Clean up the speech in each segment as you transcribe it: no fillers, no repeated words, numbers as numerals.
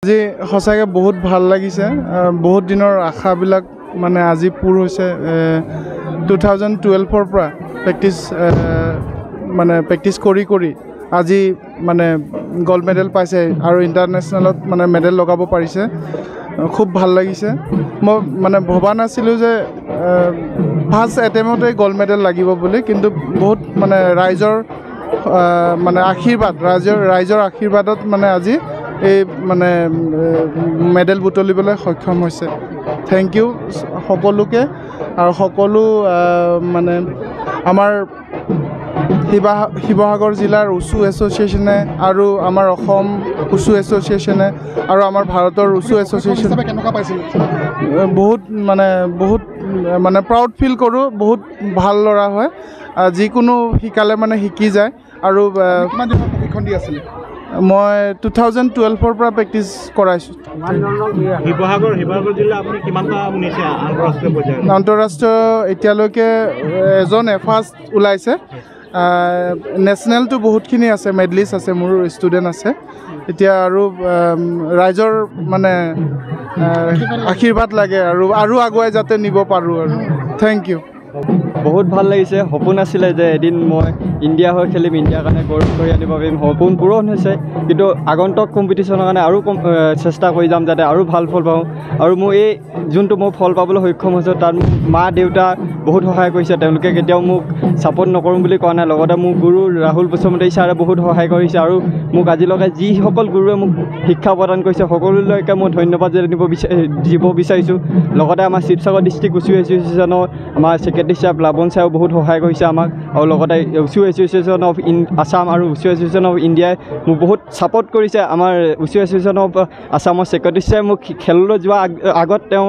আজি সঁচাকৈ বহুত ভাল লাগিছে বহুত দিনৰ আশাবিলাক মানে আজি পূৰ হৈছে 2012 পৰা প্ৰেক্টিছ কৰি আজি মানে গোল্ড মেডেল পাইছে আৰু ইণ্টাৰনেশ্যনেলত মানে মেডেল লগাব পাৰিছে খুব ভাল লাগিছে মই মানে ভবা নাছিলোঁ যে ফাৰ্ষ্ট এটেম্পতে গোল্ড মেডেল লাগিব বুলি কিন্তু বহুত মানে ৰাইজৰ মানে আশীৰ্বাদ ৰাইজৰ আশীৰ্বাদত মানে আজি এই মানে মেডেল বুটলিবলৈ সক্ষম হৈছে থেংক ইউ সকলোকে আৰু সকলো মানে আমাৰ শিৱসাগৰ জিলাৰ উচু এছ'চিয়েশ্যনে আৰু আমাৰ অসম উচু এছ'চিয়েশ্যনে আৰু আমাৰ ভাৰতৰ উচু এছ'চিয়েশ্যন কেনেকুৱা পাইছিল বহুত মানে প্ৰাউড ফিল কৰোঁ বহুত ভাল ল'ৰা হয় যিকোনো শিকালে মানে শিকি যায় আৰু কিমান দিনৰ প্ৰশিক্ষণ দি আছিলে মই 2012 পৰা প্ৰেক্টিছ কৰাইছোঁ শিৱসাগৰ জিলা আপুনি কিমানটা শুনিছে আন্তঃৰাষ্ট্ৰীয় পৰ্যায়ত আন্তঃৰাষ্ট্ৰীয় এতিয়ালৈকে এজনে ফাৰ্ষ্ট ওলাইছে নেশ্যনেলটো বহুতখিনি আছে মেডেলিষ্ট আছে মোৰ ষ্টুডেণ্ট আছে এতিয়া আৰু ৰাইজৰ মানে আশীৰ্বাদ লাগে আৰু আগুৱাই যাতে নিব পাৰোঁ আৰু থেংক ইউ বহুত ভাল লাগিছে সপোন আছিলে যে এদিন মই ইণ্ডিয়া হৈ খেলিম ইণ্ডিয়াৰ কাৰণে গৌৰৱ কৰি আনিব পাৰিম সপোন পূৰণ হৈছে কিন্তু আগন্তুক কম্পিটিশ্যনৰ কাৰণে আৰু চেষ্টা কৰি যাম যাতে আৰু ভাল ফল পাওঁ আৰু মোৰ এই যোনটো মই ফল পাবলৈ সক্ষম হৈছোঁ তাত মা দেউতা বহুত সহায় কৰিছে তেওঁলোকে কেতিয়াও মোক ছাপোৰ্ট নকৰোঁ বুলি কোৱা নাই লগতে মোৰ গুৰু ৰাহুল বসুমতাৰী ছাৰে বহুত সহায় কৰিছে আৰু মোক আজিলৈকে যিসকল গুৰুৱে মোক শিক্ষা প্ৰদান কৰিছে সকলোলৈকে মই ধন্যবাদ দিব বিচাৰিছোঁ লগতে আমাৰ শিৱসাগৰ ডিষ্ট্ৰিক্ট উচু এছ'চিয়েশ্যনৰ আমাৰ ছেক্ৰেটাৰী ছাৰ প্লাৱন ছাৰেও বহুত সহায় কৰিছে আমাক আৰু লগতে উচু এছ'চিয়েশ্যন অফ আছাম আৰু উচু এছ'চিয়েশ্যন অফ ইণ্ডিয়াই মোক বহুত ছাপোৰ্ট কৰিছে আমাৰ উচু এছ'চিয়েশ্যন অফ আছামৰ ছেক্ৰেটাৰী ছাৰে মোক খেললৈ যোৱা আগত তেওঁ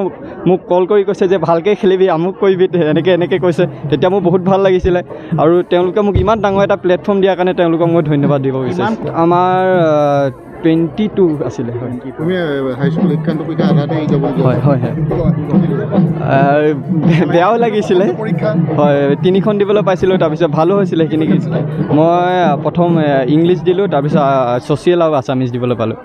মোক কল কৰি কৈছে যে ভালকৈ খেলিবি আমুক কৰিবি এনেকৈ কৈছে তেতিয়া মোৰ বহুত ভাল লাগিছিলে আৰু তেওঁলোকে মোক ইমান ডাঙৰ এটা প্লেটফৰ্ম দিয়াৰ কাৰণে তেওঁলোকক মই ধন্যবাদ দিব বিচাৰিছোঁ আমাৰ 22 আছিলে হয় বেয়াও লাগিছিলে হয় 3খন দিবলৈ পাইছিলোঁ তাৰপিছত ভালো হৈছিলে সেইখিনি মই প্ৰথম ইংলিছ দিলোঁ তাৰপিছত ছ'চিয়েল আৰু আছামিজ দিবলৈ পালোঁ